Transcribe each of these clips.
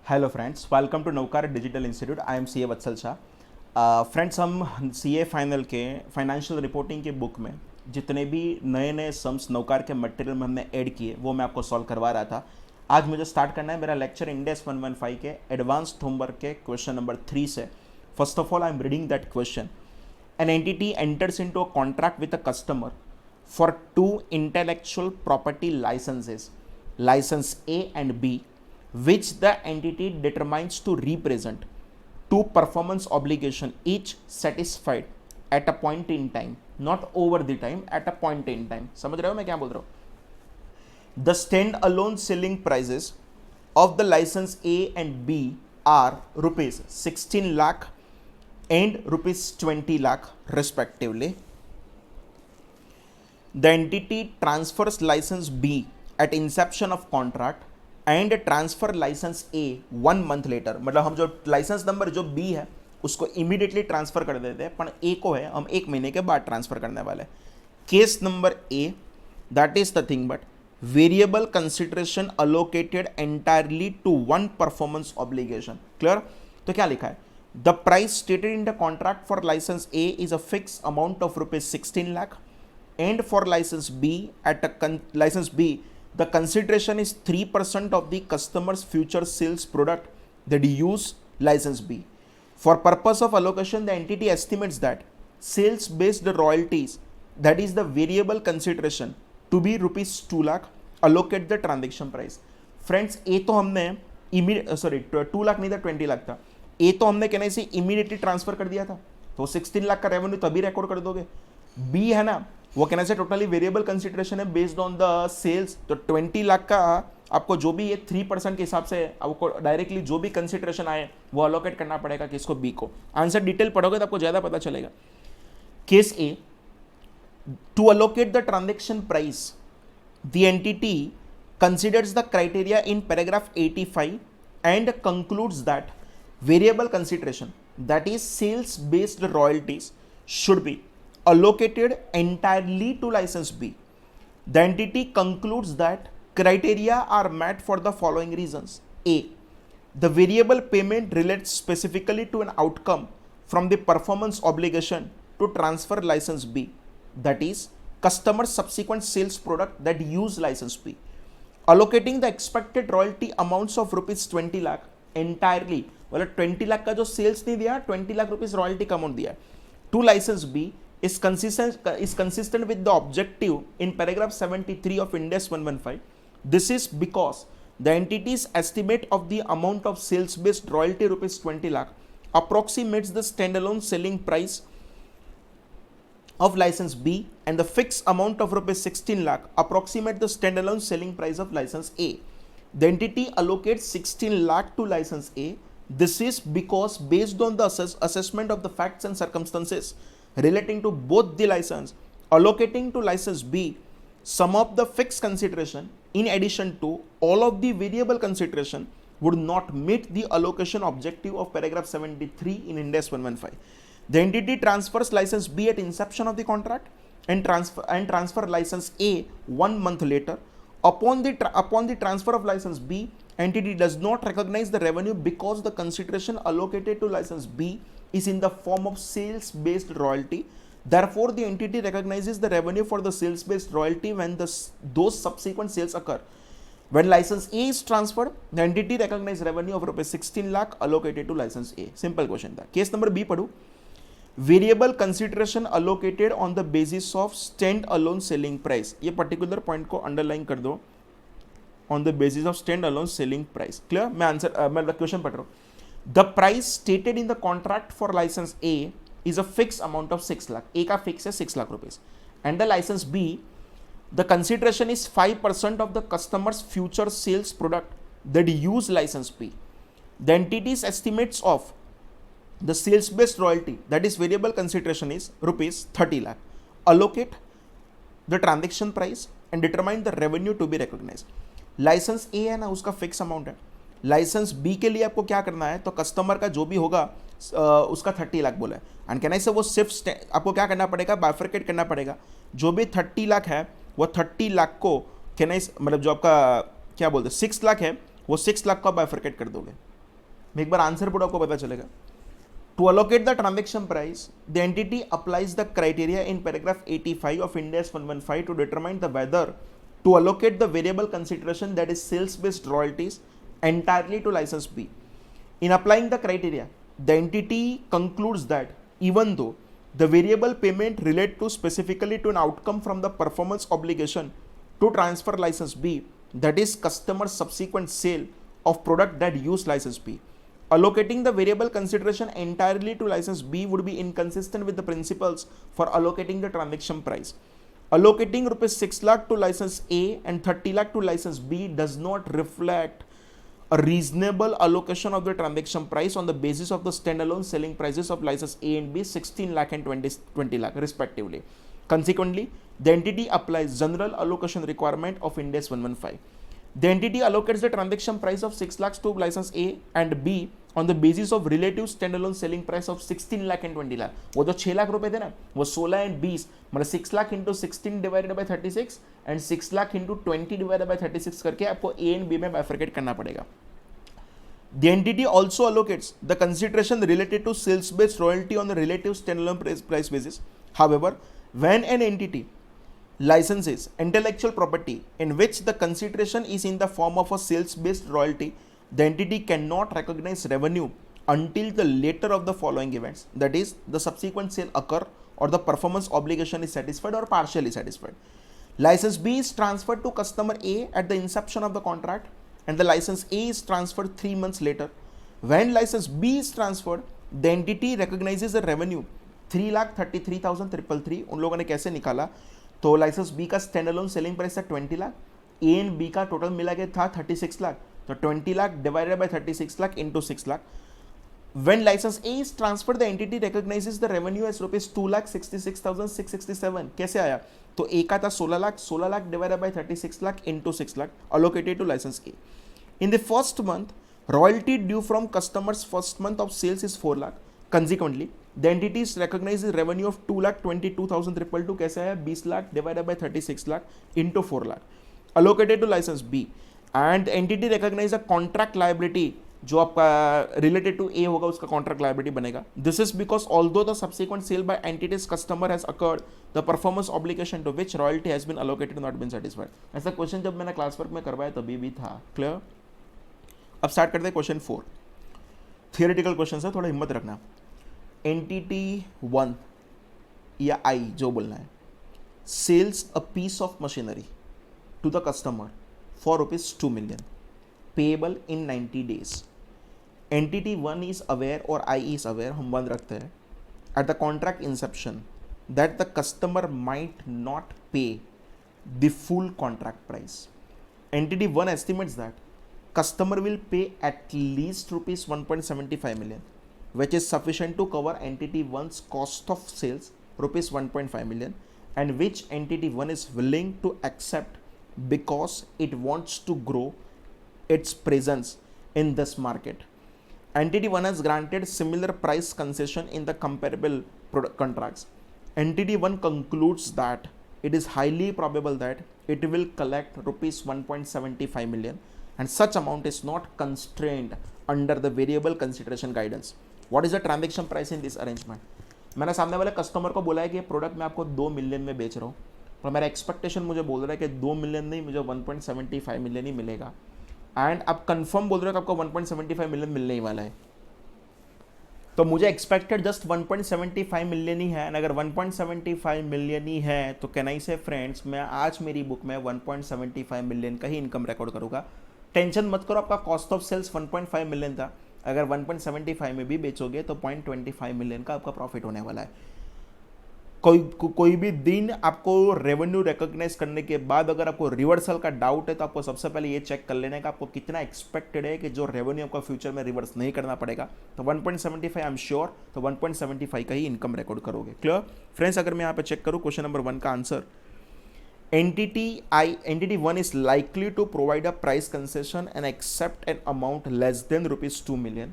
Hello friends, welcome to Navkar digital institute. I am C A Vatsal Shah. Friends, हम C A final के financial reporting के book में जितने भी नए नए सम्स नवकार के मटेरियल में हमने ऐड किए वो मैं आपको सॉल्व करवा रहा था। आज मुझे स्टार्ट करना है मेरा लेक्चर इंडेक्स 115 के एडवांस्ड होमवर्क के क्वेश्चन नंबर 3 से। First of all I am reading that question. An entity enters into a contract with a customer for two intellectual property licenses, license A and B, which the entity determines to represent two performance obligation each satisfied at a point in time, not over the time, at a point in time. समझ रहे हो मैं क्या बोल रहा हूँ? The stand alone selling prices of the license A and B are rupees 16 lakh and rupees 20 lakh respectively. The entity transfers license B at inception of contract and transfer license A 1 month later. मतलब हम जो licence number जो B है उसको immediately transfer कर देते हैं, पर A को है हम 1 महीने के बाद ट्रांसफर करने वाले हैं. Case number A, that is the thing, but variable consideration allocated entirely to one performance obligation. Clear? तो क्या लिखा है? The price stated in the contract for license A is a fix amount of ₹16 lakh. And for license B, license B, the consideration is 3% of the customer's future sales product that use license B. For purpose of allocation, the entity estimates that sales-based royalties, that is the variable consideration, to be ₹2 lakh. Allocate the transaction price. Friends, A तो हमने $2 लाख नहीं था, 20 लाख था. A तो हमने कहने से immediately transfer कर दिया था, तो 16 लाख का रेवेन्यू तभी रिकॉर्ड कर दोगे. B है ना, वो कहना से टोटली वेरिएबल कंसिडरेशन है बेस्ड ऑन द सेल्स. तो 20 लाख का आपको जो भी ये 3% के हिसाब से आपको डायरेक्टली जो भी कंसिडरेशन आए वो अलोकेट करना पड़ेगा किसको? बी को. आंसर डिटेल पढ़ोगे तो आपको ज्यादा पता चलेगा. Case A, to allocate the transaction price the entity considers the criteria in paragraph 85 and concludes that variable consideration, that is sales based royalties, should be allocated entirely to license B. The entity concludes that criteria are met for the following reasons. A, the variable payment relates specifically to an outcome from the performance obligation to transfer license B, that is customer's subsequent sales product that use license B. Allocating the expected royalty amounts of ₹20 lakh entirely, मतलब 20 लाख का जो sales नहीं दिया, 20 lakh rupees royalty का amount दिया, to license B is consistent with the objective in paragraph 73 of Index 115. This is because the entity's estimate of the amount of sales based royalty ₹20 lakh approximates the standalone selling price of license B, and the fixed amount of ₹16 lakh approximate the standalone selling price of license A. The entity allocates 16 lakh to license A. This is because based on the assessment of the facts and circumstances relating to both the license, allocating to license B some of the fixed consideration in addition to all of the variable consideration would not meet the allocation objective of paragraph 73 in Index 115. The entity transfers license B at inception of the contract and transfer license A 1 month later. Upon the transfer of license B, entity does not recognize the revenue because the consideration allocated to license B is in the form of sales based royalty. Therefore, the entity recognizes the revenue for the sales based royalty when those subsequent sales occur. When license A is transferred, the entity recognizes revenue of ₹16 lakh allocated to license A. Simple question था. Case number B पढ़ो. Variable consideration allocated on the basis of stand alone selling price. ये particular point को underline कर दो. On the basis of stand alone selling price. Clear? मैं question पढ़ रहा हूँ. The price stated in the contract for license A is a fixed amount of 6 lakh. A का fix है 6 lakh rupees. And the license B, the consideration is 5% of the customer's future sales product that use license B. The entity's estimates of the sales based royalty, that is variable consideration, is ₹30 lakh. Allocate the transaction price and determine the revenue to be recognized. License A है ना, उसका fix amount है. License B के लिए आपको क्या करना है, तो कस्टमर का जो भी होगा उसका 30 लाख बोला है. एंड कहना से वो सिर्फ आपको क्या करना पड़ेगा, बाइफरकेट करना पड़ेगा. जो भी 30 लाख है वो 30 लाख को कहना मतलब जो आपका क्या बोलते हैं 6 लाख है, वो 6 लाख का बाइफरकेट कर दोगे. एक बार आंसर पढ़ो आपको पता चलेगा। To allocate the transaction price, the entity applies the criteria in paragraph 85 of Ind AS 115 to determine the whether to allocate the variable consideration, that is sales-based royalties, entirely to license B. In applying the criteria, the entity concludes that even though the variable payment relate to specifically to an outcome from the performance obligation to transfer license B, that is customer's subsequent sale of product that use license B, allocating the variable consideration entirely to license B would be inconsistent with the principles for allocating the transaction price. Allocating rupees 6 lakh to license A and 30 lakh to license B does not reflect a reasonable allocation of the transaction price on the basis of the standalone selling prices of license A and B 16 lakh and 20 lakh respectively. Consequently, the entity applies general allocation requirement of Ind AS 115. The entity allocates the transaction price of 6 lakhs to license A and B on the basis of relative standalone selling price of 16 lakh and 20 lakh. वो जो 6 लाख रुपए थे ना वो 16 and 20 मतलब 6 lakh into 16 divided by 36 and 6 lakh into 20 divided by 36 करके आपको A and B में बाइफरकेट करना पड़ेगा. The entity also allocates the consideration related to sales based royalty on the relative standalone price basis. However, when an entity licenses intellectual property in which the consideration is in the form of a sales based royalty, the entity cannot recognize revenue until the later of the following events, that is the subsequent sale occur or the performance obligation is satisfied or partially satisfied. License B is transferred to customer A at the inception of the contract and the license A is transferred 3 months later. When license B is transferred, the entity recognizes the revenue 3,33,333. उन लोगों ने कैसे निकाला? तो licence B का stand alone selling price था 20 lakh, A and B का total मिला के था 36 लाख, तो 20 lakh divided by 36 lakh into 6 lakh. When license A is transferred, the entity recognizes the revenue as rupees 2,66,667. कैसे आया? तो A का था 16 lakh, 16 lakh divided by 36 lakh into 6 lakh allocated to license A. In the first month, royalty due from customers first month of sales is 4 lakh. Consequently, the entities recognizes revenue of 2,22,222. कैसे आया? 20 lakh divided by 36 lakh into 4 lakh allocated to license B, and the entity recognize a contract liability जो आपका related to A होगा उसका contract liability बनेगा. This is because although the subsequent sale by entity's customer has occurred, the performance obligation to which royalty has been allocated not been satisfied. ऐसा question जब मैंने class work में करवाया तभी भी था. क्लियर? अब स्टार्ट करते हैं क्वेश्चन 4. थियोरेटिकल क्वेश्चन है, थोड़ा हिम्मत रखना. एंटिटी 1 या आई जो बोलना है, sells a piece of machinery to the customer for rupees 2 million payable in 90 days. Entity 1 is aware और आई इज अवेयर, हम बंद रखते हैं, at the contract inception that the customer might not pay the full contract price. Entity 1 estimates that customer will pay at least rupees 1.75 million, which is sufficient to cover entity 1's cost of sales rupees 1.5 million, and which entity 1 is willing to accept because it wants to grow its presence in this market. Entity 1 has granted similar price concession in the comparable product contracts. Entity 1 concludes that it is highly probable that it will collect rupees 1.75 million, and such amount is not constrained under the variable consideration guidance. What is the transaction price in this arrangement? मैंने सामने वाले customer को बोला है कि ये product मैं आपको 2 मिलियन में बेच रहा हूँ, पर मेरा एक्सपेक्टेशन मुझे बोल रहा है कि 2 मिलियन नहीं, मुझे 1.75 मिलियन ही मिलेगा, एंड आप कंफर्म बोल रहे हो कि आपको 1.75 मिलियन मिलने ही वाला है. तो मुझे एक्सपेक्टेड जस्ट 1.75 मिलियन ही है, एंड अगर 1.75 मिलियन ही है तो कैन आई से फ्रेंड्स, मैं आज मेरी बुक में 1.75 मिलियन का ही इनकम रिकॉर्ड करूँगा. टेंशन मत करो, आपका कॉस्ट ऑफ सेल्स 1.5 मिलियन था, अगर 1.75 में भी बेचोगे तो 0.25 मिलियन का आपका प्रॉफिट होने वाला है. कोई भी दिन आपको रेवेन्यू रिकॉग्नाइज करने के बाद अगर आपको रिवर्सल का डाउट है तो आपको सबसे पहले ये चेक कर लेना है कि आपको कितना एक्सपेक्टेड है कि जो रेवेन्यू आपका फ्यूचर में रिवर्स नहीं करना पड़ेगा. तो 1.75 आई एम श्योर, तो 1.75 का ही इनकम रिकॉर्ड करोगे. Clear friends? अगर मैं यहाँ पे चेक करूँ क्वेश्चन नंबर 1 का answer, entity 1 is likely to provide a price concession and accept an amount less than rupees 2 million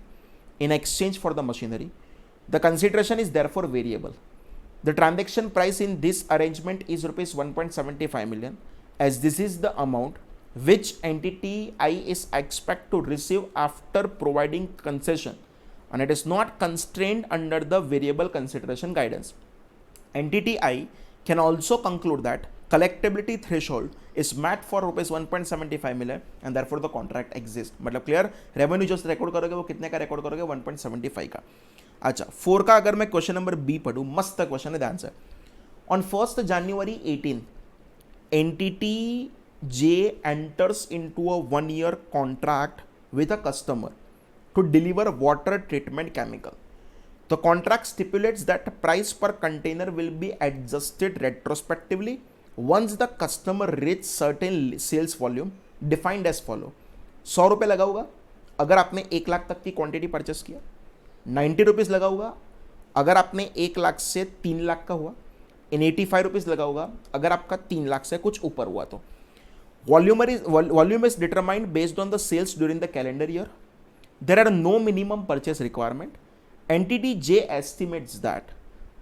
in exchange for the machinery. The consideration is therefore variable. The transaction price in this arrangement is rupees 1.75 million, as this is the amount which entity I is expect to receive after providing concession and it is not constrained under the variable consideration guidance. Entity I can also conclude that collectability threshold is met for rupees 1.75 million and therefore the contract exists. मतलब clear, revenue जो record करोगे वो कितने का record करोगे, 1.75 का. अच्छा 4 का अगर मैं क्वेश्चन नंबर बी पढ़ूँ, मस्त क्वेश्चन है, ध्यान से. On 1st January 18 entity J enters into a 1-year contract with a customer to deliver water treatment chemical. The contract stipulates that price per container will be adjusted retrospectively once the customer reach certain sales volume defined as follow. 100 रुपये लगा होगा अगर आपने 1 लाख तक की quantity purchase किया, 90 rupees लगा होगा अगर आपने 1 लाख से 3 लाख का हुआ, इन 85 रुपीज़ लगा होगा अगर आपका 3 लाख से कुछ ऊपर हुआ. तो volume is determined based on the sales during the calendar year. There are no minimum purchase requirement. Entity J estimates that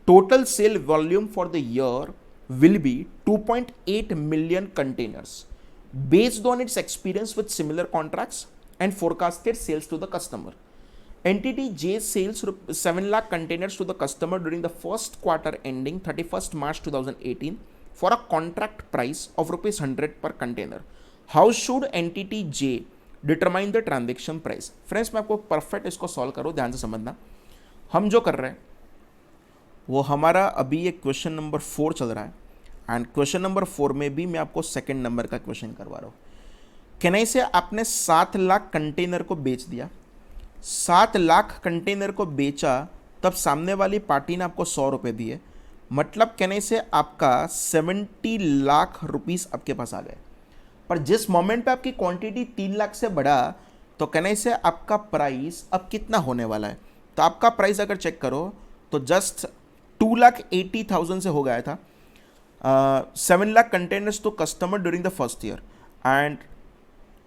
total sale volume for the year will be 2.8 million containers based on its experience with similar contracts and forecasted sales to the customer. Entity J sales 7 lakh containers to the customer during the first quarter ending 31st March 2018 for a contract price of rupees 100 per container. How should entity J determine the transaction price? Friends मैं आपको perfect इसको solve करो, ध्यान से समझना. हम जो कर रहे हैं वो हमारा अभी एक क्वेश्चन नंबर 4 चल रहा है एंड क्वेश्चन नंबर 4 में भी मैं आपको सेकंड नंबर का क्वेश्चन करवा रहा हूँ. कहने से आपने 7 लाख कंटेनर को बेच दिया, 7 लाख कंटेनर को बेचा, तब सामने वाली पार्टी ने आपको 100 रुपये दिए, मतलब कहने से आपका 70 लाख रुपीस आपके पास आ गए. पर जिस मोमेंट पे आपकी क्वांटिटी 3 लाख से बढ़ा तो कहने से आपका प्राइस अब कितना होने वाला है. तो आपका प्राइस अगर चेक करो तो जस्ट 2,80,000 से हो गया था. 7 lakh containers to customer during the first year and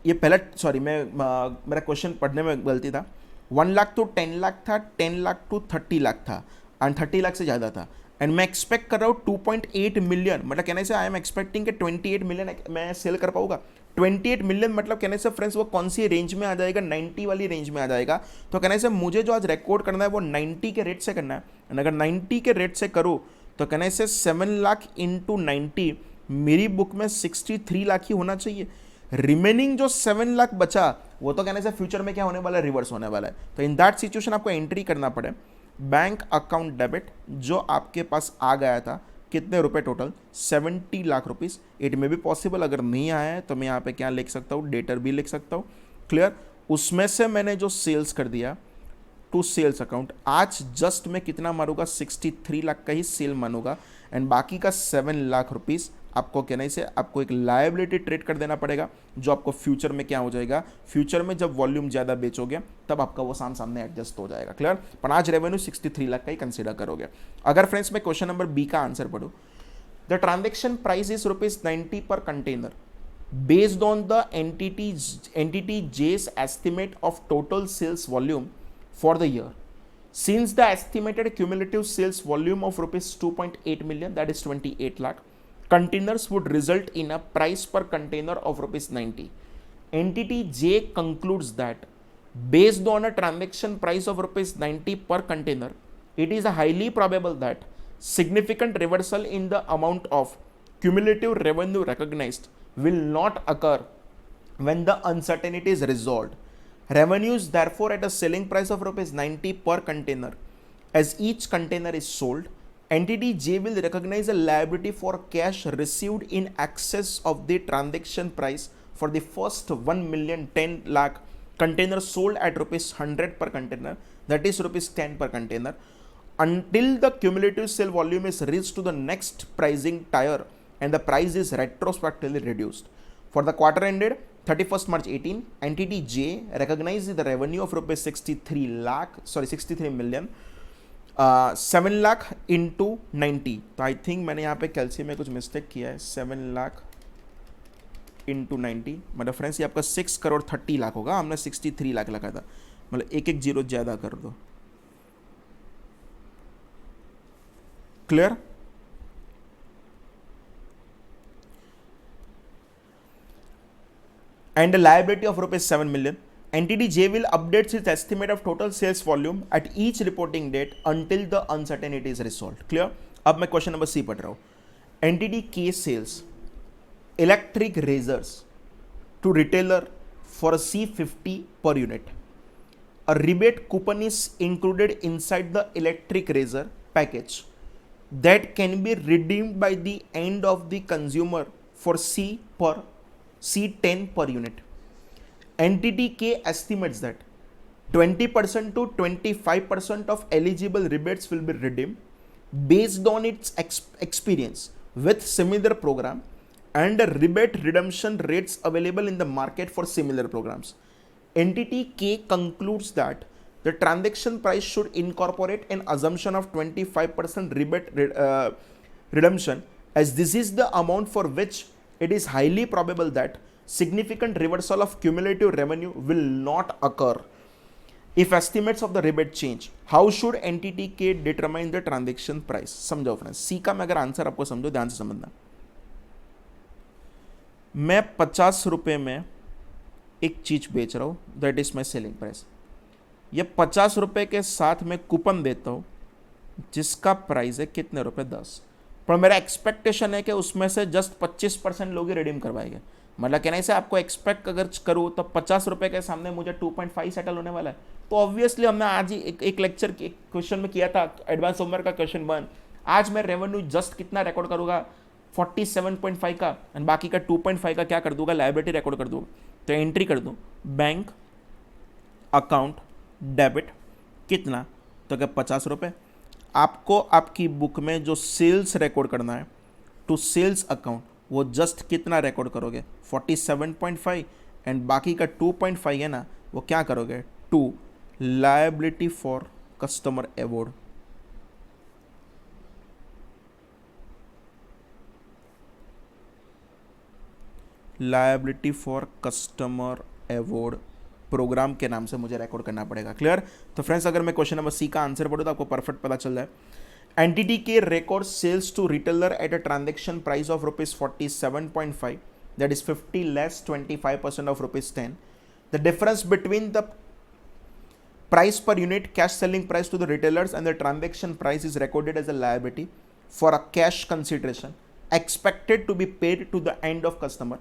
ये पहला, सॉरी मैं मेरा क्वेश्चन पढ़ने में गलती था. 1 लाख टू 10 लाख था, 10 लाख टू 30 लाख था एंड 30 लाख से ज़्यादा था. एंड मैं एक्सपेक्ट कर रहा हूँ 2.8 मिलियन, मतलब कहने से आई एम एक्सपेक्टिंग कि 28 मिलियन मैं सेल कर पाऊंगा. 28 मिलियन मतलब कहने से फ्रेंड्स वो कौन सी रेंज में आ जाएगा, 90 वाली रेंज में आ जाएगा. तो कहने से मुझे जो आज रिकॉर्ड करना है वो 90 के रेट से करना है. एंड अगर 90 के रेट से करूँ तो कहने से 7 लाख इंटू 90 मेरी बुक में 63 लाख ही होना चाहिए. रिमेनिंग जो 7 लाख बचा वो तो कहने से फ्यूचर में क्या होने वाला है, रिवर्स होने वाला है. तो इन दैट सिचुएशन आपको एंट्री करना पड़े बैंक अकाउंट डेबिट जो आपके पास आ गया था, कितने रुपए टोटल, 70 लाख रुपीस. इट में भी पॉसिबल, अगर नहीं आया है तो मैं यहाँ पे क्या लिख सकता हूँ, डेटर भी लिख सकता हूँ. क्लियर. उसमें से मैंने जो सेल्स कर दिया टू सेल्स अकाउंट, आज जस्ट मैं कितना मारूंगा, 63 लाख का ही सेल मानूंगा एंड बाकी का 7 लाख रुपीस आपको कहने से आपको एक लायबिलिटी ट्रेड कर देना पड़ेगा जो आपको फ्यूचर में क्या हो जाएगा, फ्यूचर में जब वॉल्यूम ज़्यादा बेचोगे तब आपका वो सामने एडजस्ट हो जाएगा. क्लियर. पर आज रेवेन्यू 63 लाख का ही कंसिडर करोगे. अगर फ्रेंड्स मैं क्वेश्चन नंबर बी का आंसर पढ़ूँ, द ट्रांजेक्शन प्राइस इज ₹90 पर container based on the entity J's estimate of total sales volume for the year. Since the estimated cumulative sales volume of ₹2.8 million, that is 28 lakh containers, would result in a price per container of ₹90. Entity J concludes that based on a transaction price of ₹90 per container, it is highly probable that significant reversal in the amount of cumulative revenue recognized will not occur when the uncertainty is resolved. Revenues therefore at a selling price of ₹90 per container. As each container is sold, entity J will recognize a liability for cash received in excess of the transaction price for the first 1,010 lakh containers sold at ₹100 per container, that is ₹10 per container, until the cumulative sale volume is reached to the next pricing tier and the price is retrospectively reduced. For the quarter ended 31st March 18, entity J recognized the revenue of ₹63 million, 7 lakh into 90. तो I think मैंने यहाँ पे calcium में कुछ mistake किया है. 7 lakh into 90 मतलब friends ये आपका 6 करोड़ 30 लाख होगा. हमने 63 लाख लगा था, मतलब एक जीरो ज़्यादा कर दो. Clear. and a liability of rupees 7 million. Entity J will update its estimate of total sales volume at each reporting date until the uncertainty is resolved. Clear? अब मैं क्वेश्चन नंबर सी पढ़ रहा हूं. Entity K sales electric razors to retailer for a C50 per unit. A rebate coupon is included inside the electric razor package that can be redeemed by the end of the consumer for C10 per unit. Entity K estimates that 20% to 25% of eligible rebates will be redeemed based on its experience with similar program and the rebate redemption rates available in the market for similar programs. Entity K concludes that the transaction price should incorporate an assumption of 25% rebate redemption, as this is the amount for which it is highly probable that significant reversal of cumulative revenue will not occur if estimates of the rebate change. How should entity K determine the transaction price? समझो friends, सी का मैं अगर answer आपको समझो, ध्यान से समझना. मैं 50 रुपए में एक चीज बेच रहा हूं, that is my selling price. ये 50 रुपए के साथ मैं कूपन देता हूं जिसका प्राइस है कितने रुपए, 10. पर मेरा एक्सपेक्टेशन है कि उसमें से जस्ट 25% लोग ही रिडीम करवाएंगे. मतलब कहने से आपको एक्सपेक्ट अगर करूँ तो 50 रुपए के सामने मुझे 2.5 सेटल होने वाला है. तो ऑब्वियसली हमने आज ही एक लेक्चर क्वेश्चन में किया था, एडवांस होमवर्क का क्वेश्चन 1. आज मैं रेवेन्यू जस्ट कितना रिकॉर्ड करूंगा, 47.5 का, एंड बाकी का 2.5 का क्या कर दूंगा, लायबिलिटी रिकॉर्ड कर दूंगा. तो एंट्री कर दूं बैंक अकाउंट डेबिट कितना, तो क्या 50 रुपये. आपको आपकी बुक में जो सेल्स रिकॉर्ड करना है टू सेल्स अकाउंट, वो जस्ट कितना रिकॉर्ड करोगे, 47.5, एंड बाकी का 2.5 है ना, वो क्या करोगे, to liability for customer award. Liability for customer award program के नाम से मुझे रिकॉर्ड करना पड़ेगा. क्लियर? तो फ्रेंड्स, अगर मैं क्वेश्चन नंबर सी का आंसर पढ़ूँ तो आपको परफेक्ट पता चल जाए. एंटिटी के record sales to retailer at a transaction price of ₹47.5, that is 50 less 25% of ₹10. The difference between the price per unit cash selling price to the retailers and the transaction price is recorded as a liability for a cash consideration expected to be paid to the end of customer.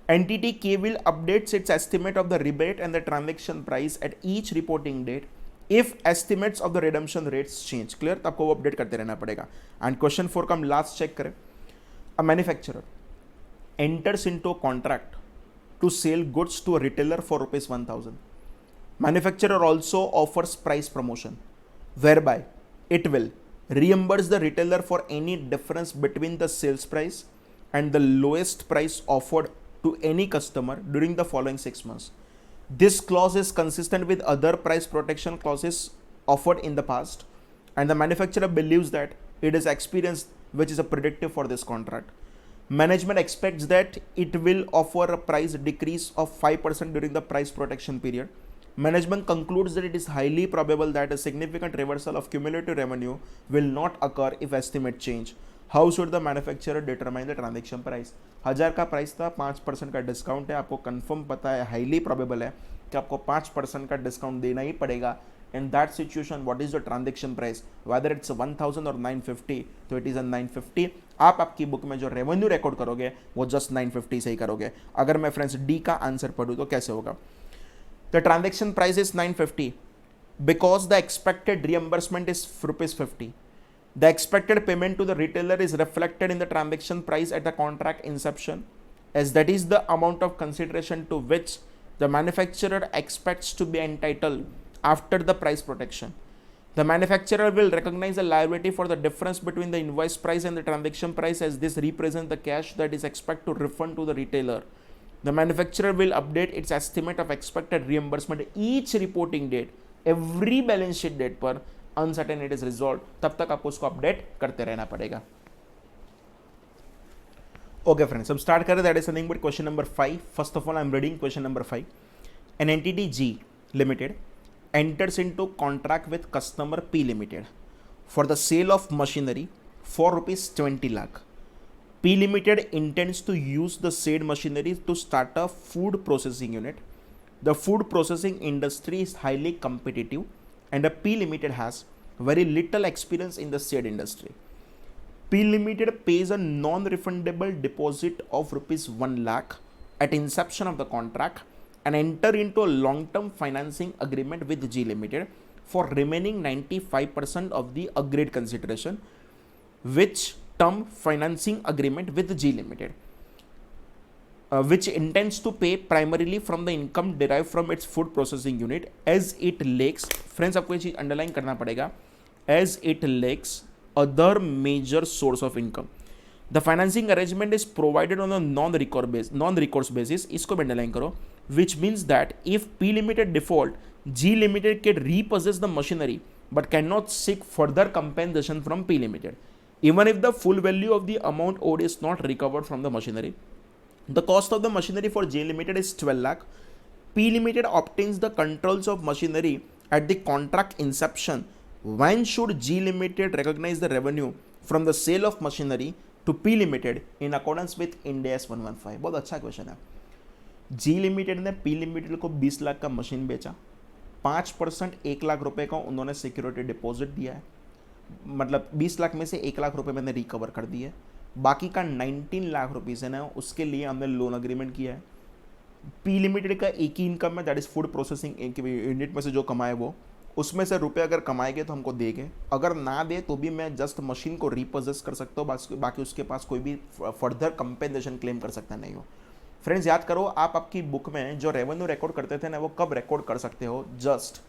Entity K will update its estimate of the rebate and the transaction price at each reporting date if estimates of the redemption rates change. Clear? तो आपको वो update करते रहना पड़ेगा. And question 4 का हम last check करें. A manufacturer enters into a contract to sell goods to a retailer for ₹1,000. Manufacturer also offers price promotion whereby it will reimburse the retailer for any difference between the sales price and the lowest price offered to any customer during the following 6 months. This clause is consistent with other price protection clauses offered in the past, and the manufacturer believes that it is experience which is a predictive for this contract. Management expects that it will offer a price decrease of 5% during the price protection period. Management concludes that it is highly probable that a significant reversal of cumulative revenue will not occur if estimate change. How should the manufacturer determine the transaction price? 1000 का price था, 5% का discount है, आपको confirm पता है, highly probable है कि आपको 5% का डिस्काउंट देना ही पड़ेगा. In that situation, what is the transaction price? Whether it's 1000 or 950, तो it is a 950. आप आपकी बुक में जो रेवेन्यू रिकॉर्ड करोगे वो जस्ट 950 से ही करोगे. अगर मैं फ्रेंड्स डी का आंसर पढ़ूँ तो कैसे होगा? The transaction price is 950 because the expected reimbursement is ₹50. The expected payment to the retailer is reflected in the transaction price at the contract inception, as that is the amount of consideration to which the manufacturer expects to be entitled after the price protection. The manufacturer will recognize a liability for the difference between the invoice price and the transaction price, as this represents the cash that is expected to refund to the retailer. The manufacturer will update its estimate of expected reimbursement each reporting date, every balance sheet date पर uncertainty is resolved. तब तक आपको उसको update करते रहना पड़ेगा. Okay friends, अब start करें. That is nothing but question number 5. First of all, I am reading question number 5. An entity G Limited enters into contract with customer P Limited for the sale of machinery for ₹20 lakh. P Limited intends to use the said machinery to start a food processing unit. The food processing industry is highly competitive and a P Limited has very little experience in the said industry. P Limited pays a non-refundable deposit of rupees 1 lakh at inception of the contract and enter into a long-term financing agreement with G Limited for remaining 95% of the agreed consideration, which term financing agreement with G Limited, which intends to pay primarily from the income derived from its food processing unit as it lacks, friends आपको ये चीज underline करना पड़ेगा, as it lacks other major source of income. The financing arrangement is provided on a non-recourse basis, इसको भी underline करो, which means that if P Limited default, G Limited can repossess the machinery but cannot seek further compensation from P Limited, even if the full value of the amount owed is not recovered from the machinery. The cost of the machinery for G Limited is 12 lakh. P Limited obtains the controls of machinery at the contract inception. When should G Limited recognize the revenue from the sale of machinery to P Limited in accordance with Ind AS 115? बहुत अच्छा question है. G Limited ने P Limited को 20 लाख का machine बेचा, 5% 1 लाख रुपए का उन्होंने सिक्योरिटी डिपॉजिट दिया है, मतलब 20 लाख में से 1 लाख रुपए मैंने रिकवर कर दिए, बाकी का 19 लाख रुपीज़ है ना, उसके लिए हमने लोन अग्रीमेंट किया है. P Limited का एक ही इनकम है, that is food processing unit में से जो कमाए वो, उसमें से रुपए अगर कमाएंगे तो हमको देंगे, अगर ना दे तो भी मैं जस्ट मशीन को रिपोजेस कर सकता हूँ, बाकी उसके पास कोई भी फर्दर कंपेंसेशन क्लेम कर सकता नहीं हो. फ्रेंड्स याद करो, आप आपकी बुक में जो रेवेन्यू रिकॉर्ड करते थे ना, वो कब रिकॉर्ड कर सकते हो? जस्ट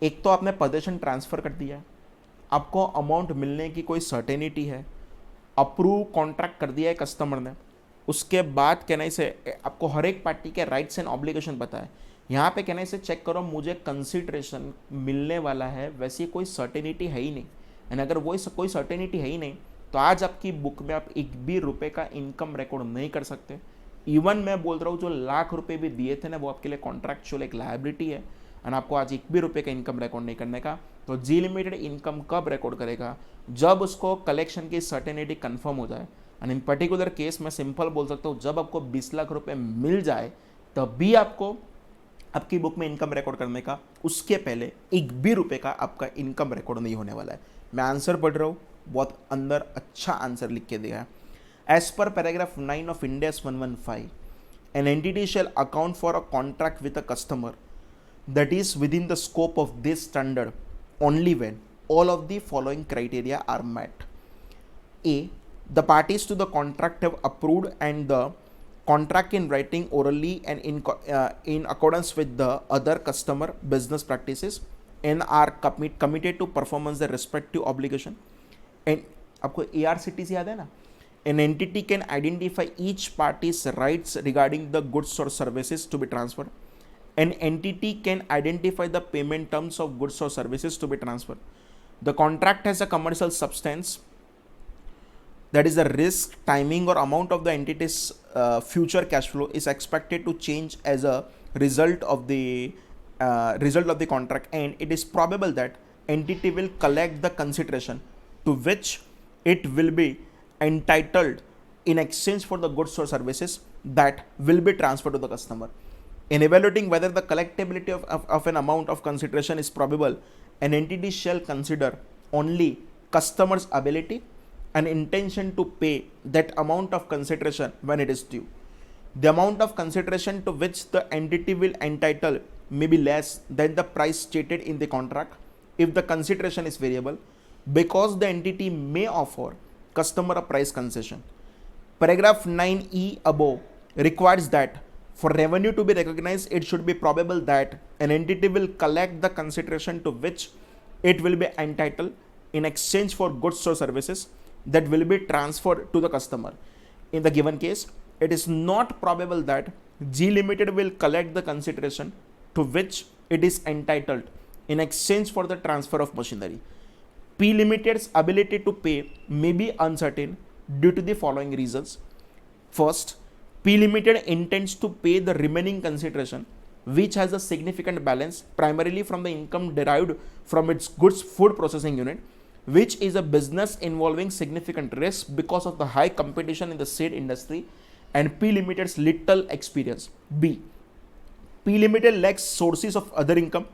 एक तो आपने पोजीशन ट्रांसफर कर दिया, आपको अमाउंट मिलने की कोई सर्टेनिटी है, अप्रूव कॉन्ट्रैक्ट कर दिया है कस्टमर ने, उसके बाद कहना से आपको हर एक पार्टी के राइट्स एंड ऑब्लिगेशन पता है. यहाँ पे कहने से चेक करो मुझे कंसिडरेशन मिलने वाला है, वैसी कोई सर्टेनिटी है ही नहीं. एंड अगर वो कोई सर्टेनिटी है ही नहीं तो आज आपकी बुक में आप एक भी रुपए का इनकम रिकॉर्ड नहीं कर सकते. इवन मैं बोल रहा हूँ जो लाख रुपए भी दिए थे ना, वो आपके लिए कॉन्ट्रैक्चुअल एक लायबिलिटी है, एंड आपको आज एक भी रुपए का इनकम रिकॉर्ड नहीं करने का. तो जी लिमिटेड इनकम कब रिकॉर्ड करेगा? जब उसको कलेक्शन की सर्टेनिटी कंफर्म हो जाए. एंड इन पर्टिकुलर केस मैं सिंपल बोल सकता हूँ, जब आपको 20 लाख रुपए मिल जाए तब भी आपको आपकी बुक में इनकम रिकॉर्ड करने का, उसके पहले एक भी रुपए का आपका इनकम रिकॉर्ड नहीं होने वाला है. मैं आंसर पढ़ रहा हूँ, बहुत अंदर अच्छा आंसर लिख के दिया है. As per paragraph 9 of Ind AS 115, an entity shall account for a contract with a customer that is within the scope of this standard only when all of the following criteria are met. A. The parties to the contract have approved and the contract in writing orally and in accordance with the other customer business practices and are committed to performance their respective obligation. And आपको ARCTC याद है ना? An entity can identify each party's rights regarding the goods or services to be transferred. An entity can identify the payment terms of goods or services to be transferred. The contract has a commercial substance, that is the risk, timing or amount of the entity's future cash flow is expected to change as a result of the contract, and it is probable that entity will collect the consideration to which it will be entitled in exchange for the goods or services that will be transferred to the customer. In evaluating whether the collectability of an amount of consideration is probable, an entity shall consider only customer's ability and intention to pay that amount of consideration when it is due. The amount of consideration to which the entity will entitle may be less than the price stated in the contract if the consideration is variable, because the entity may offer customer a price concession. Paragraph 9E above requires that for revenue to be recognized, it should be probable that an entity will collect the consideration to which it will be entitled in exchange for goods or services that will be transferred to the customer. In the given case, it is not probable that G Limited will collect the consideration to which it is entitled in exchange for the transfer of machinery. P Limited's ability to pay may be uncertain due to the following reasons. First, P Limited intends to pay the remaining consideration, which has a significant balance primarily from the income derived from its goods food processing unit, which is a business involving significant risk because of the high competition in the said industry and P Limited's little experience. B. P Limited lacks sources of other income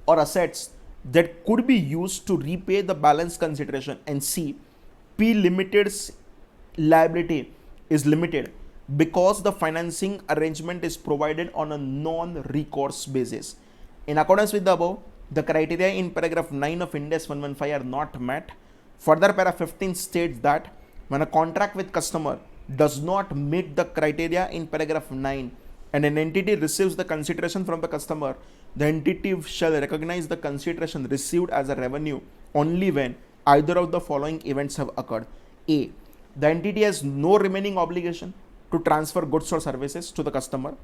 or assets that could be used to repay the balance consideration. And C. P Limited's liability is limited because the financing arrangement is provided on a non-recourse basis. In accordance with the above, the criteria in paragraph 9 of Ind AS 115 are not met. Further, paragraph 15 states that when a contract with customer does not meet the criteria in paragraph 9 and an entity receives the consideration from the customer, the entity shall recognize the consideration received as a revenue only when either of the following events have occurred. A. The entity has no remaining obligation to transfer goods or services to the customer,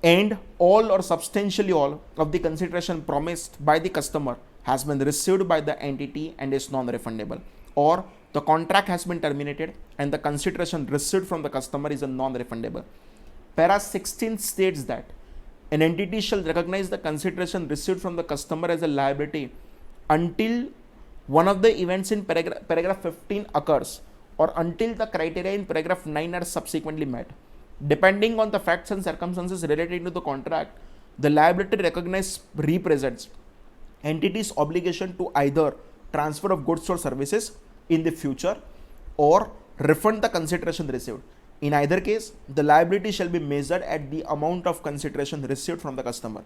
and all or substantially all of the consideration promised by the customer has been received by the entity and is non-refundable, or the contract has been terminated and the consideration received from the customer is a non-refundable. Para 16 states that an entity shall recognize the consideration received from the customer as a liability until one of the events in paragraph 15 occurs or until the criteria in paragraph 9 are subsequently met. Depending on the facts and circumstances relating to the contract, the liability recognized represents entity's obligation to either transfer of goods or services in the future or refund the consideration received. In either case, the liability shall be measured at the amount of consideration received from the customer.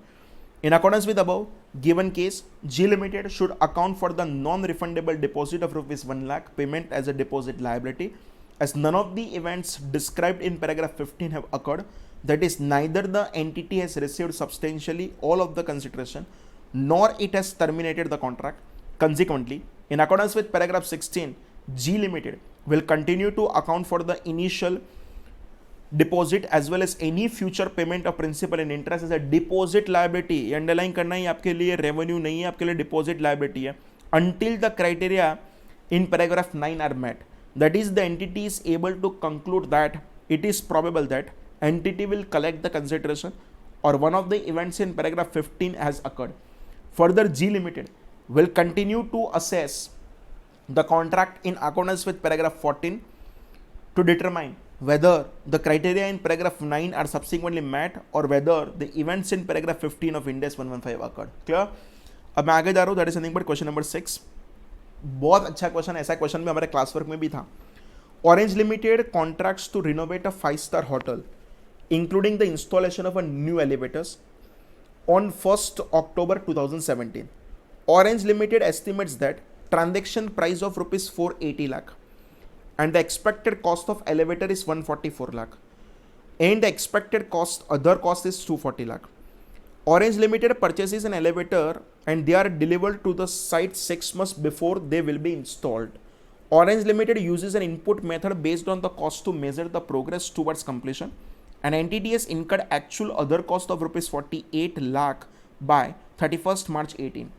In accordance with above given case, G Limited should account for the non-refundable deposit of rupees 1 lakh payment as a deposit liability, as none of the events described in paragraph 15 have occurred. That is, neither the entity has received substantially all of the consideration nor it has terminated the contract. Consequently, in accordance with paragraph 16, G Limited will continue to account for the initial deposit as well as any future payment of principal and interest as a deposit liability. Underline करना ही आपके लिए revenue नहीं है, आपके लिए deposit liability है until the criteria in paragraph 9 are met. That is, the entity is able to conclude that it is probable that entity will collect the consideration or one of the events in paragraph 15 has occurred. Further, G Limited will continue to assess the contract in accordance with paragraph 14 to determine whether the criteria in paragraph 9 are subsequently met or whether the events in paragraph 15 of Ind AS 115 occurred. Clear? अब मैं आगे जा रहा हूँ. That is something but question number 6. बहुत अच्छा question, ऐसा question में हमारे क्लास वर्क में भी था. Orange Limited contracts to renovate a 5-star hotel including the installation of a new elevators on 1st October 2017. Orange Limited estimates that transaction price of rupees 480 lakh and the expected cost of elevator is 144 lakh and the expected cost other cost is 240 lakh. Orange Limited purchases an elevator and they are delivered to the site 6 months before they will be installed. Orange Limited uses an input method based on the cost to measure the progress towards completion. An entity has incurred actual other cost of rupees 48 lakh by 31st March 18.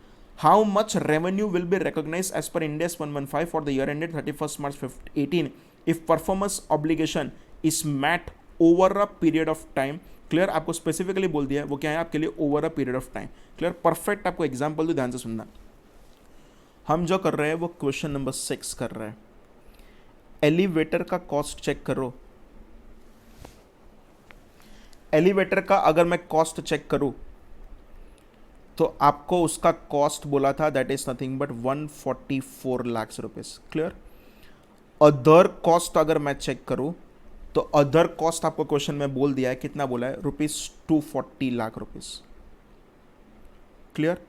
How much revenue will be recognized as per Ind AS 115 for the year ended 31st March 18 if performance obligation is met over a period of time? Clear, आपको specifically बोल दिया है वो क्या है आपके लिए, over a period of time. Clear, perfect. आपको एग्जाम्पल दो, ध्यान से सुनना. हम जो कर रहे हैं वो क्वेश्चन नंबर 6 कर रहे हैं. एलिवेटर का कॉस्ट चेक करो. एलिवेटर का अगर मैं कॉस्ट चेक करूं तो आपको उसका कॉस्ट बोला था that is nothing but 144 lakh rupees. Clear. Other cost अगर मैं चेक करूं तो अदर कॉस्ट आपको क्वेश्चन में बोल दिया है, कितना बोला है, रुपीस 240 लाख रुपीस. क्लियर.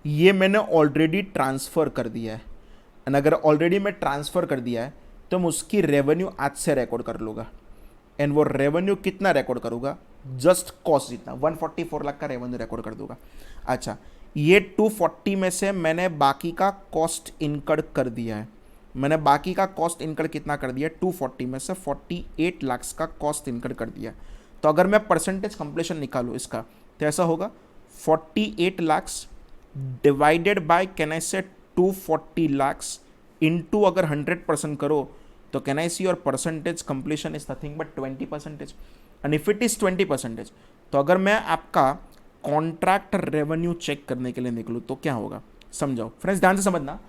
ये मैंने ऑलरेडी ट्रांसफर कर दिया है एंड अगर ऑलरेडी मैं ट्रांसफर कर दिया है तो मैं उसकी रेवेन्यू आज से रिकॉर्ड कर लूँगा एंड वो रेवेन्यू कितना रिकॉर्ड करूँगा, जस्ट कॉस्ट जितना 144 लाख का रेवेन्यू रिकॉर्ड कर दूंगा. अच्छा, ये 240 में से मैंने बाकी का कॉस्ट इनकर्ड कर दिया है. मैंने बाकी का कॉस्ट इनकर्ड कितना कर दिया, 240 में से 48 लाख का कॉस्ट इनकर्ड कर दिया. तो अगर मैं परसेंटेज कंप्लीशन निकालूँ इसका तो ऐसा होगा 48 lakh divided by can I से 240 लाख इंटू अगर 100% करो तो can I see your percentage completion is nothing but 20%. And if it is 20%, तो अगर मैं आपका कॉन्ट्रैक्ट रेवेन्यू चेक करने के लिए निकलूँ तो क्या होगा, समझाओ फ्रेंड्स, ध्यान से समझना.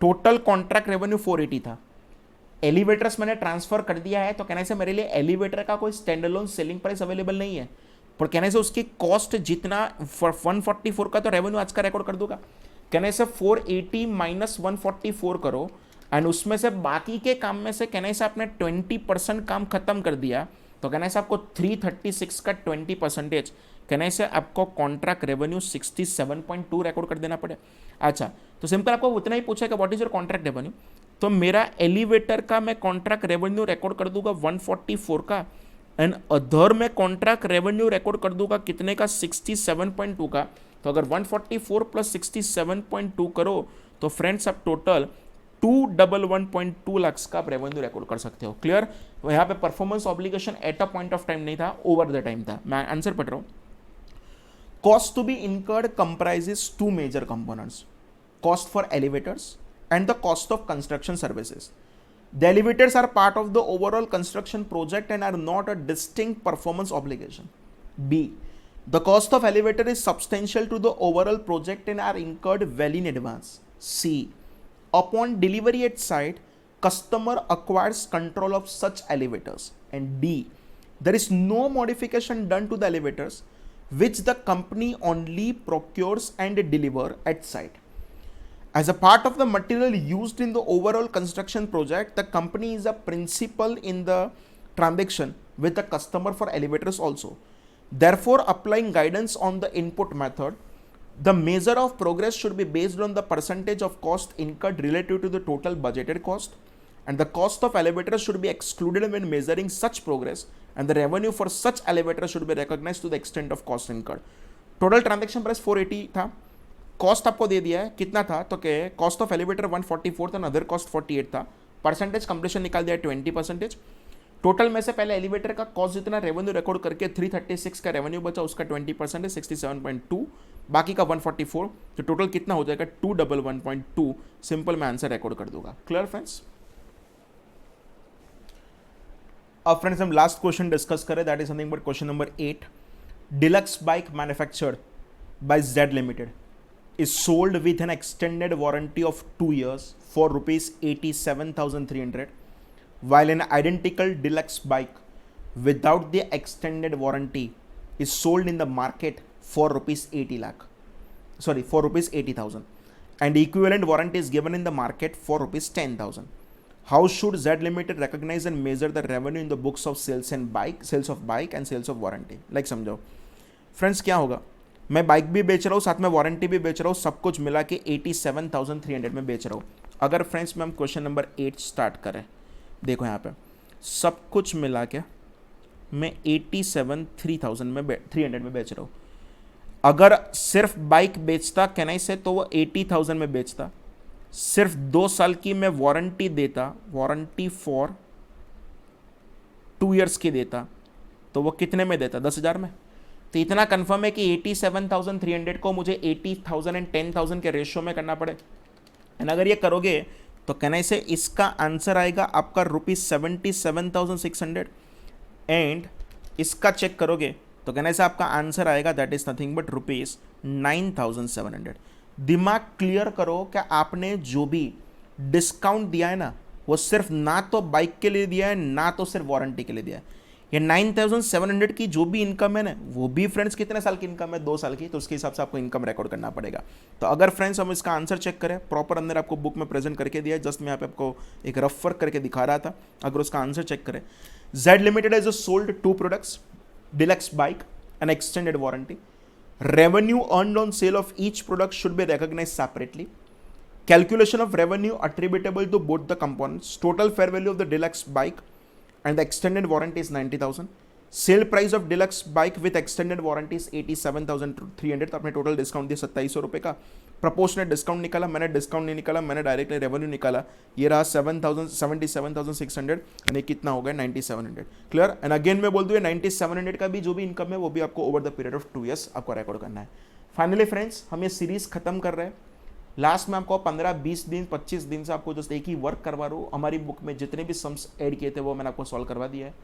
टोटल कॉन्ट्रैक्ट रेवेन्यू 480 था, एलिवेटर्स मैंने ट्रांसफर कर दिया है, तो कहने से मेरे लिए एलिवेटर का कोई stand alone selling price available नहीं है, पर कहने से उसकी कॉस्ट जितना 144 का तो रेवेन्यू आज का रिकॉर्ड कर दूंगा, कहने से 480 माइनस 144 करो एंड उसमें से बाकी के काम में से कहने से आपने 20% काम खत्म कर दिया, तो कहने से आपको 336 का 20% कहने से आपको कॉन्ट्रैक्ट रेवेन्यू 67.2 रिकॉर्ड कर देना पड़े। अच्छा, तो सिंपल आपको उतना ही पूछा कि what is your contract revenue, तो मेरा एलिवेटर का मैं कॉन्ट्रैक्ट रेवेन्यू रिकॉर्ड कर दूंगा 144 का, एंड अदर में कॉन्ट्रैक्ट रेवेन्यू रिकॉर्ड कर दूंगा कितने का, 67.2 का। तो अगर 144 प्लस 67.2 करो तो फ्रेंड्स आप टोटल 211.2 लाख का आप रेवेन्यू रिकॉर्ड कर सकते हो। क्लियर? यहाँ पे performance obligation at a point of time नहीं था, ओवर द टाइम था। मैं आंसर पढ़ रहा हूँ। Cost to be incurred comprises two major components, cost for elevators and the cost of construction services. The elevators are part of the overall construction project and are not a distinct performance obligation. B. The cost of elevator is substantial to the overall project and are incurred well in advance. C. Upon delivery at site, customer acquires control of such elevators. And D. There is no modification done to the elevators which the company only procures and deliver at site. As a part of the material used in the overall construction project, the company is a principal in the transaction with the customer for elevators also. Therefore, applying guidance on the input method, the measure of progress should be based on the percentage of cost incurred relative to the total budgeted cost, and the cost of elevators should be excluded when measuring such progress, and the revenue for such elevators should be recognized to the extent of cost incurred. Total transaction price 480 था, cost आपको दे दिया है कितना था, तो क्या cost of elevator 144 था, other cost 48 था, परसेंटेज कंप्लीशन निकाल दिया 20%। टोटल में से पहले एलिवेटर का कॉस्ट जितना रेवेन्यू रिकॉर्ड करके 336 का रेवेन्यू बचा, उसका 20% 67.2, बाकी का 144, तो टोटल कितना हो जाएगा 211.2। सिंपल मैं आंसर रिकॉर्ड कर दूंगा। Clear friends? अब फ्रेंड्स हम लास्ट क्वेश्चन डिस्कस करें, that is something but question number 8। Deluxe bike manufactured by Z limited is sold with an extended warranty of 2 years for rupees 87,300, while an identical deluxe bike without the extended warranty is sold in the market for rupees 80,000, and equivalent warranty is given in the market for rupees 10,000. How should Z Limited recognize and measure the revenue in the books of sales of bike and sales of warranty? Like समझो friends, क्या होगा, मैं bike भी बेच रहा हूँ, साथ में वारंटी भी बेच रहा हूँ, सब कुछ मिला के 87,300 में बेच रहा हूँ। अगर फ्रेंड्स में हम क्वेश्चन नंबर 8 स्टार्ट करें, देखो यहाँ पे सब कुछ मिला के मैं 87,300 में बेच रहा हूँ। अगर सिर्फ बाइक बेचता कहने से तो वो 80,000 में बेचता, सिर्फ 2 साल की मैं वारंटी देता, वारंटी फॉर 2 ईयर्स की देता, तो वो कितने में देता, 10,000 में। तो इतना कंफर्म है कि 87,300 को मुझे 80,000 एंड 10,000 के रेशियो में करना पड़े। एंड अगर ये करोगे तो कहने से इसका आंसर आएगा आपका ₹77,600, एंड इसका चेक करोगे तो कहने से आपका आंसर आएगा दैट इज नथिंग बट ₹9,700। दिमाग क्लियर करो कि आपने जो भी डिस्काउंट दिया है ना, वो सिर्फ ना तो बाइक के लिए दिया है ना तो सिर्फ वारंटी के लिए दिया है। ये 9,700 की जो भी इनकम है ना, वो भी फ्रेंड्स कितने साल की इनकम है, 2 साल की, तो उसके हिसाब से आपको इनकम रिकॉर्ड करना पड़ेगा। तो अगर फ्रेंड्स हम इसका आंसर चेक करें, प्रॉपर अंदर आपको बुक में प्रेजेंट करके दिया है, जस्ट मैं यहाँ पे आपको एक रफ वर्क करके दिखा रहा था। अगर उसका आंसर चेक करें, Z Limited has sold 2 products, deluxe bike and extended warranty. Revenue earned on sale of each product should be recognised separately. Calculation of revenue attributable to both the components. Total fair value of the deluxe bike and the extended warranty is 90,000. Sale price of deluxe bike with extended warranty is 87,300. तो आपने total discount दिया 2,700 रुपये का। Proportionate discount निकाला, मैंने discount नहीं निकाला, मैंने डायरेक्टली रेवेन्यू निकाला। ये रहा 77,600 यानी कितना हो गया 9,700। क्लियर? एंड अगेन मैं बोल दूँ 9,700 का भी जो भी इनकम है वो भी आपको over the period of 2 years आपको रिकॉर्ड करना है। फाइनली फ्रेंड्स हम ये सीरीज खत्म कर रहे हैं। लास्ट में आपको 15-20 दिन 25 दिन से आपको जस्ट एक ही वर्क करवा रहा हूँ। हमारी बुक में जितने भी सम्स ऐड किए थे वो मैंने आपको सॉल्व करवा दिया है।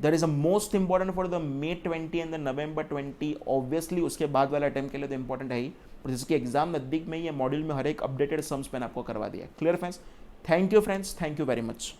That is a most important for the May 20 and the November 20। Obviously उसके बाद वाला अटेम्प्ट के लिए तो इंपॉर्टेंट है ही, और जिसकी एग्जाम नज़दीक में ही है, मॉड्यूल में हर एक अपडेटेड सम्स मैंने आपको करवा दिया है। Clear friends? Thank you friends, thank you very much.